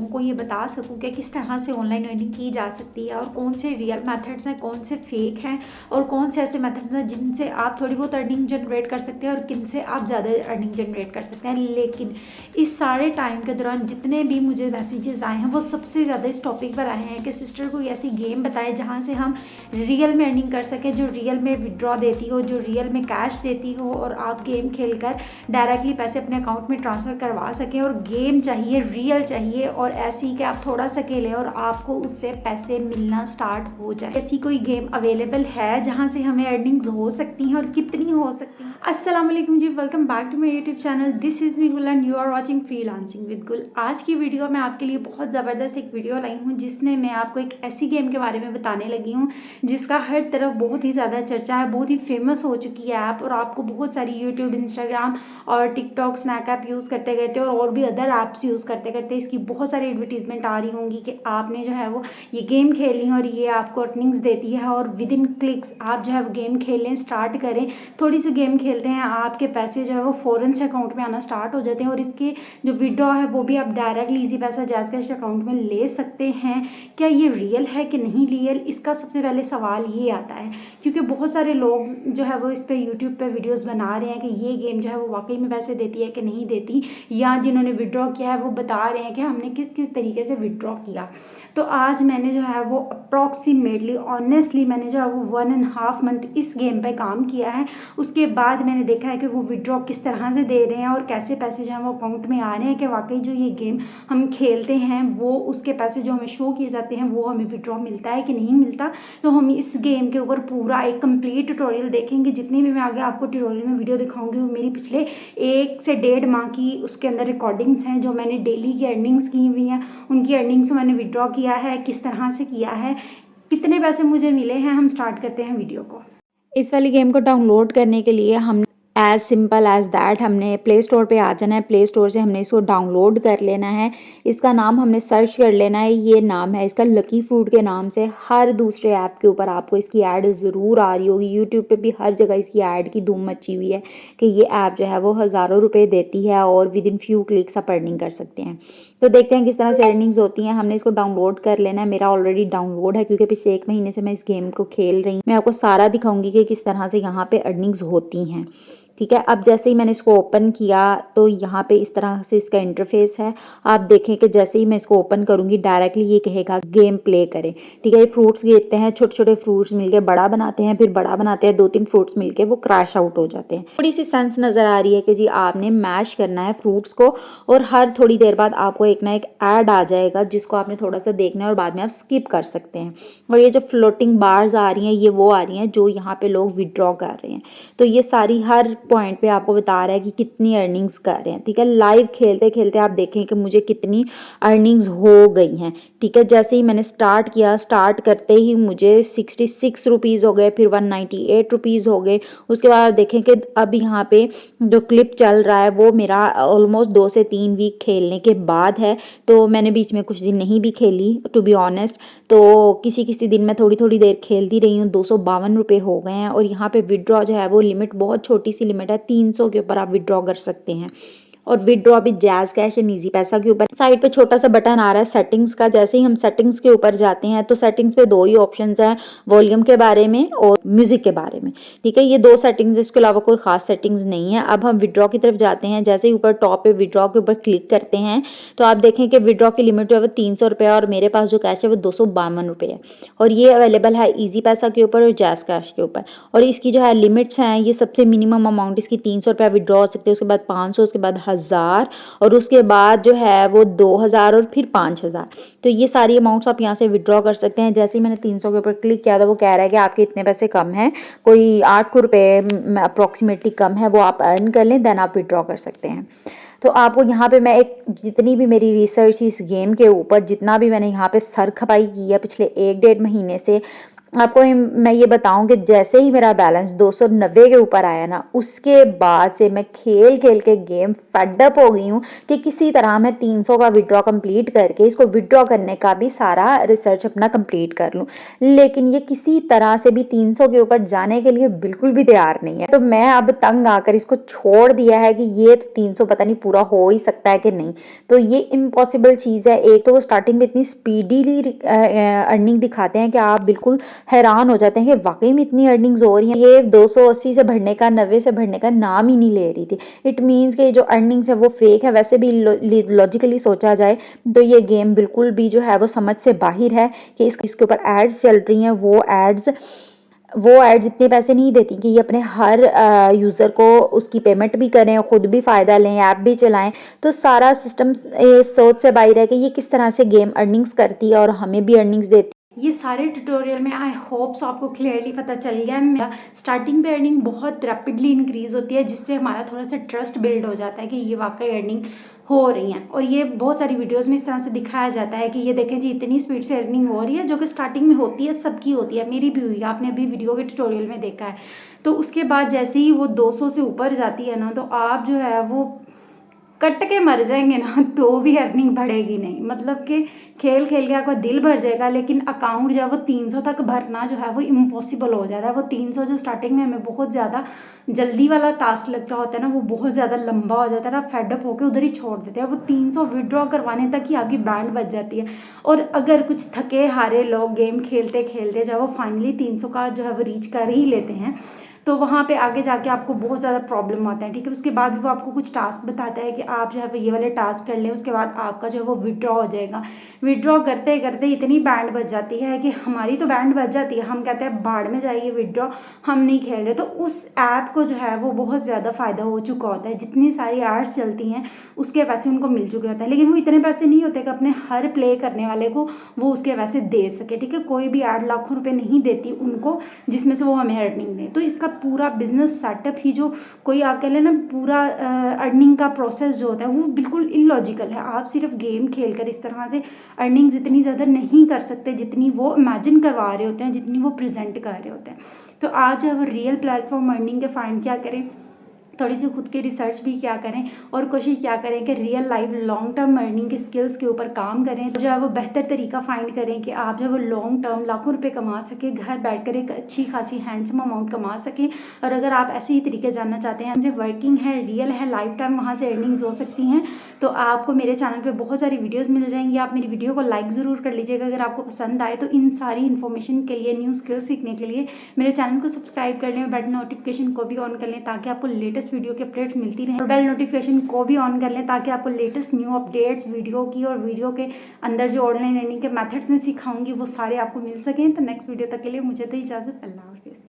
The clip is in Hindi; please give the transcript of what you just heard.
को ये बता सकूँ कि किस तरह से ऑनलाइन अर्निंग की जा सकती है और कौन से रियल मेथड्स हैं, कौन से फेक हैं और कौन से ऐसे मेथड्स हैं जिनसे आप थोड़ी बहुत अर्निंग जनरेट कर सकते हैं और किन से आप ज़्यादा अर्निंग जनरेट कर सकते हैं। लेकिन इस सारे टाइम के दौरान जितने भी मुझे मैसेजेस आए हैं वो सबसे ज़्यादा इस टॉपिक पर आए हैं कि सिस्टर कोई ऐसी गेम बताए जहाँ से हम रियल में अर्निंग कर सकें, जो रियल में विड्रॉ देती हो, जो रियल में कैश देती हो और आप गेम खेलकर डायरेक्टली पैसे अपने अकाउंट में ट्रांसफ़र करवा सकें। और गेम चाहिए, रियल चाहिए और ऐसी कि आप थोड़ा सा खेलें और आपको उससे पैसे मिलना स्टार्ट हो जाए। ऐसी कोई गेम अवेलेबल है जहाँ से हमें अर्निंग्स हो सकती हैं और कितनी हो सकती हैं। अस्सलाम वालेकुम जी, welcome back to my YouTube channel. This is me Gul and you are watching freelancing with Gul. आज की वीडियो में आपके लिए बहुत ज़बरदस्त एक वीडियो लाई हूँ जिसमें मैं आपको एक ऐसी गेम के बारे में बताने लगी हूँ जिसका हर तरफ बहुत ही ज़्यादा चर्चा है, बहुत ही फेमस हो चुकी है ऐप और आपको बहुत सारी यूट्यूब, इंस्टाग्राम और टिकटॉक, स्नैक ऐप यूज़ करते करते और भी अदर ऐप्स यूज़ करते करते इसकी बहुत सारी एडवर्टीजमेंट आ रही होंगी कि आपने जो है वो ये गेम खेलनी है और ये आपको अर्निंग्स देती है और विद इन क्लिक्स आप जो है वो गेम खेलने स्टार्ट करें। थोड़ी सी गेम खेलते हैं, आपके पैसे जो है वो फ़ौरन से अकाउंट में आना स्टार्ट हो जाते हैं और इसके जो विड्रॉ है वो भी आप डायरेक्टली ईजी पैसा जैज़ कैश अकाउंट में ले सकते हैं। क्या ये रियल है कि नहीं रियल, इसका सबसे पहले सवाल ये आता है क्योंकि बहुत सारे लोग जो है वो इस पर यूट्यूब पे वीडियोस बना रहे हैं कि ये गेम जो है वो वाकई में पैसे देती है कि नहीं देती, या जिन्होंने विड्रॉ किया है वो बता रहे हैं कि हमने किस किस तरीके से विड्रॉ किया। तो आज मैंने जो है वो अप्रॉक्सीमेटली ऑनेस्टली मैंने जो है वो 1.5 मंथ इस गेम पे काम किया है। उसके बाद मैंने देखा है कि वो विड्रॉ किस तरह से दे रहे हैं और कैसे पैसे जो है वो अकाउंट में आ रहे हैं कि वाकई जो ये गेम हम खेलते हैं वो उसके पैसे जो हमें शो किए जाते हैं वो हमें विड्रॉ मिलता है कि नहीं मिलता। तो हम इस गेम के ऊपर पूरा एक कंप्लीट ट्यूटोरियल देखेंगे। जितनी भी मैं आगे आपको ट्यूटोरियल में वीडियो दिखाऊंगी वो मेरी पिछले 1 से 1.5 माह की उसके अंदर रिकॉर्डिंग्स हैं जो मैंने डेली की अर्निंग्स की हुई हैं, उनकी अर्निंग्स मैंने विड्रॉ किया है, किस तरह से किया है, कितने पैसे मुझे मिले हैं। हम स्टार्ट करते हैं वीडियो को। इस वाली गेम को डाउनलोड करने के लिए हम एज सिंपल एज दैट हमने प्ले स्टोर पे आ जाना है। प्ले स्टोर से हमने इसको डाउनलोड कर लेना है। इसका नाम हमने सर्च कर लेना है, ये नाम है इसका लकी फ्रूट के नाम से। हर दूसरे ऐप के ऊपर आपको इसकी ऐड ज़रूर आ रही होगी, यूट्यूब पे भी हर जगह इसकी ऐड की धूम मची हुई है कि ये ऐप जो है वो हज़ारों रुपये देती है और विद इन फ्यू क्लिक्स आप अर्निंग कर सकते हैं। तो देखते हैं किस तरह से अर्निंग्स होती हैं। हमने इसको डाउनलोड कर लेना है। मेरा ऑलरेडी डाउनलोड है क्योंकि पिछले 1 महीने से मैं इस गेम को खेल रही हूँ। मैं आपको सारा दिखाऊंगी कि किस तरह से यहाँ पे अर्निंग्स होती हैं। ठीक है, अब जैसे ही मैंने इसको ओपन किया तो यहाँ पे इस तरह से इसका इंटरफेस है। आप देखें कि जैसे ही मैं इसको ओपन करूँगी डायरेक्टली ये कहेगा गेम प्ले करें। ठीक है, ये फ्रूट्स गिरते हैं, छोटे छोटे फ्रूट्स मिलके बड़ा बनाते हैं, फिर बड़ा बनाते हैं, 2-3 फ्रूट्स मिलके वो क्रैश आउट हो जाते हैं। थोड़ी सी सेंस नज़र आ रही है कि जी आपने मैश करना है फ्रूट्स को और हर थोड़ी देर बाद आपको एक ना एक ऐड आ जाएगा जिसको आपने थोड़ा सा देखना है और बाद में आप स्किप कर सकते हैं। और ये जो फ्लोटिंग बार्स आ रही हैं ये वो आ रही हैं जो यहाँ पे लोग विड्रॉ कर रहे हैं। तो ये सारी हर पॉइंट पे आपको बता रहा है कि कितनी अर्निंग्स कर रहे हैं। ठीक है, लाइव खेलते खेलते आप देखें कि मुझे कितनी अर्निंग्स हो गई हैं। ठीक है, जैसे ही मैंने स्टार्ट किया, स्टार्ट करते ही मुझे 66 रुपीज़ हो गए, फिर 198 रुपीज़ हो गए। उसके बाद देखें कि अब यहाँ पे जो क्लिप चल रहा है वो मेरा ऑलमोस्ट 2 से 3 वीक खेलने के बाद है। तो मैंने बीच में कुछ दिन नहीं भी खेली टू बी ऑनेस्ट। तो किसी किसी दिन मैं थोड़ी थोड़ी देर खेलती रही हूँ। 252 रुपये हो गए हैं और यहाँ पे विड्रॉ जो है वो लिमिट बहुत छोटी सी लिमिट है, 300 के ऊपर आप विड्रॉ कर सकते हैं। और विड्रॉ भी जैज़ कैश एंड ईजी पैसा के ऊपर। साइड पे छोटा सा बटन आ रहा है सेटिंग्स का। जैसे ही हम सेटिंग्स के ऊपर जाते हैं तो सेटिंग्स पे 2 ही ऑप्शंस हैं, वॉल्यूम के बारे में और म्यूजिक के बारे में। ठीक है, ये 2 सेटिंग्स, इसके अलावा कोई खास सेटिंग्स नहीं है। अब हम विड्रॉ की तरफ जाते हैं। जैसे ही ऊपर टॉप पे विड्रॉ के ऊपर क्लिक करते हैं तो आप देखें कि विड्रॉ की लिमिट जो है वो 300 रुपये और मेरे पास जो कैश है वो 252 रुपये है। और ये अवेलेबल है ईजी पैसा के ऊपर और जैज़ कैश के ऊपर। और इसकी जो है लिमिट्स हैं, ये सबसे मिनिमम अमाउंट इसकी 300 रुपये विड्रॉ हो सकते हैं, उसके बाद 500, उसके बाद 1000 और उसके बाद जो है वो 2000 और फिर 5000। तो ये सारी अमाउंट्स आप यहाँ से विड्रॉ कर सकते हैं। जैसे ही मैंने 300 के ऊपर क्लिक किया था वो कह रहा है कि आपके इतने पैसे कम हैं, कोई 8 रुपये अप्रॉक्सीमेटली कम है, वो आप अर्न कर लें, देन आप विड्रॉ कर सकते हैं। तो आपको यहाँ पे मैं एक जितनी भी मेरी रिसर्च इस गेम के ऊपर, जितना भी मैंने यहाँ पे सर खपाई की है पिछले 1-1.5 महीने से, आपको मैं ये बताऊं कि जैसे ही मेरा बैलेंस 290 के ऊपर आया ना, उसके बाद से मैं खेल खेल के गेम फेडअप हो गई हूँ कि किसी तरह मैं 300 का विड्रॉ कंप्लीट करके इसको विड्रॉ करने का भी सारा रिसर्च अपना कंप्लीट कर लूँ। लेकिन ये किसी तरह से भी 300 के ऊपर जाने के लिए बिल्कुल भी तैयार नहीं है। तो मैं अब तंग आकर इसको छोड़ दिया है कि ये तो 300 पता नहीं पूरा हो ही सकता है कि नहीं। तो ये इम्पॉसिबल चीज़ है। एक तो वो स्टार्टिंग में इतनी स्पीडीली अर्निंग दिखाते हैं कि आप बिल्कुल हैरान हो जाते हैं कि वाकई में इतनी अर्निंग्स हो रही हैं। ये 280 से बढ़ने का, 90 से बढ़ने का नाम ही नहीं ले रही थी। इट मीन्स कि जो अर्निंग्स है वो फेक है। वैसे भी लॉजिकली सोचा जाए तो ये गेम बिल्कुल भी जो है वो समझ से बाहर है कि इसके ऊपर एड्स चल रही हैं। वो एड्स इतने पैसे नहीं देती कि ये अपने हर यूज़र को उसकी पेमेंट भी करें और ख़ुद भी फ़ायदा लें, ऐप भी चलाएं। तो सारा सिस्टम सोच से बाहर है कि ये किस तरह से गेम अर्निंग्स करती है और हमें भी अर्निंग्स देती है। ये सारे ट्यूटोरियल में आई होप सो आपको क्लियरली पता चल गया है। मेरा स्टार्टिंग पे अर्निंग बहुत रैपिडली इंक्रीज़ होती है, जिससे हमारा थोड़ा सा ट्रस्ट बिल्ड हो जाता है कि ये वाकई अर्निंग हो रही हैं। और ये बहुत सारी वीडियोस में इस तरह से दिखाया जाता है कि ये देखें जी इतनी स्पीड से अर्निंग हो रही है, जो कि स्टार्टिंग में होती है, सबकी होती है, मेरी भी हुई है, आपने अभी वीडियो के ट्यूटोरियल में देखा है। तो उसके बाद जैसे ही वो 200 से ऊपर जाती है ना, तो आप जो है वो कट के मर जाएंगे ना, तो भी अर्निंग बढ़ेगी नहीं। मतलब कि खेल खेल के आपका दिल भर जाएगा, लेकिन अकाउंट जो है वो 300 तक भरना जो है वो इम्पॉसिबल हो जाता है। वो 300 जो स्टार्टिंग में हमें बहुत ज़्यादा जल्दी वाला टास्क लग रहा होता है ना, वो बहुत ज़्यादा लंबा हो जाता है ना, फेडअप होकर उधर ही छोड़ देते हैं। वो 300 विड्रॉ करवाने तक ही आपकी बैंड बच जाती है। और अगर कुछ थके हारे लोग गेम खेलते खेलते जो है वो फाइनली 300 का जो है वो रीच कर ही लेते हैं, तो वहाँ पे आगे जाके आपको बहुत ज़्यादा प्रॉब्लम आता है। ठीक है, उसके बाद भी वो आपको कुछ टास्क बताता है कि आप जो है वो ये वाले टास्क कर लें, उसके बाद आपका जो है वो विड्रॉ हो जाएगा। विड्रॉ करते करते इतनी बैंड बच जाती है कि हमारी तो बैंड बच जाती है, हम कहते हैं बाढ़ में जाइए विड्रॉ, हम नहीं खेल रहे। तो उस ऐप को जो है वो बहुत ज़्यादा फ़ायदा हो चुका होता है। जितनी सारी एड्स चलती हैं उसके पैसे उनको मिल चुके होते हैं, लेकिन वो इतने पैसे नहीं होते कि अपने हर प्ले करने वाले को वो उसके पैसे दे सके। ठीक है, कोई भी ऐड लाखों रुपये नहीं देती उनको जिसमें से वो हमें अर्निंग दें। तो इसका पूरा बिजनेस सेटअप ही जो कोई आप कह लें ना, पूरा अर्निंग का प्रोसेस जो होता है वो बिल्कुल इलॉजिकल है। आप सिर्फ गेम खेल कर इस तरह से अर्निंग्स इतनी ज़्यादा नहीं कर सकते जितनी वो इमेजिन करवा रहे होते हैं, जितनी वो प्रेजेंट कर रहे होते हैं। तो आप जो है वो रियल प्लेटफॉर्म अर्निंग के फाइंड क्या करें, थोड़ी सी खुद की रिसर्च भी क्या करें और कोशिश क्या करें कि real life long term earning के स्किल्स के ऊपर काम करें। तो जो है वो बेहतर तरीका फाइंड करें कि आप जो है वो लॉन्ग टर्म लाखों रुपए कमा सकें, घर बैठकर एक अच्छी खासी हैंडसम अमाउंट कमा सकें। और अगर आप ऐसे ही तरीके जानना चाहते हैं, जो वर्किंग है, रियल है, लाइफ टाइम वहाँ से अर्निंग्स हो सकती हैं, तो आपको मेरे चैनल पर बहुत सारी वीडियोज़ मिल जाएंगी। आप मेरी वीडियो को लाइक ज़रूर कर लीजिएगा अगर आपको पसंद आए। तो इन सारी इन्फॉर्मेशन के लिए, न्यू स्किल्स सीखने के लिए मेरे चैनल को सब्सक्राइब कर लें और बेल नोटिफिकेशन को भी ऑन कर लें, ताकि आपको लेटेस्ट वीडियो के अपडेट्स मिलती रहे। और बेल नोटिफिकेशन को भी ऑन कर लें ताकि आपको लेटेस्ट न्यू अपडेट्स वीडियो की और वीडियो के अंदर जो ऑनलाइन अर्निंग के मेथड्स में सिखाऊंगी वो सारे आपको मिल सकें। तो नेक्स्ट वीडियो तक के लिए मुझे दे इजाज़त। अल्लाह।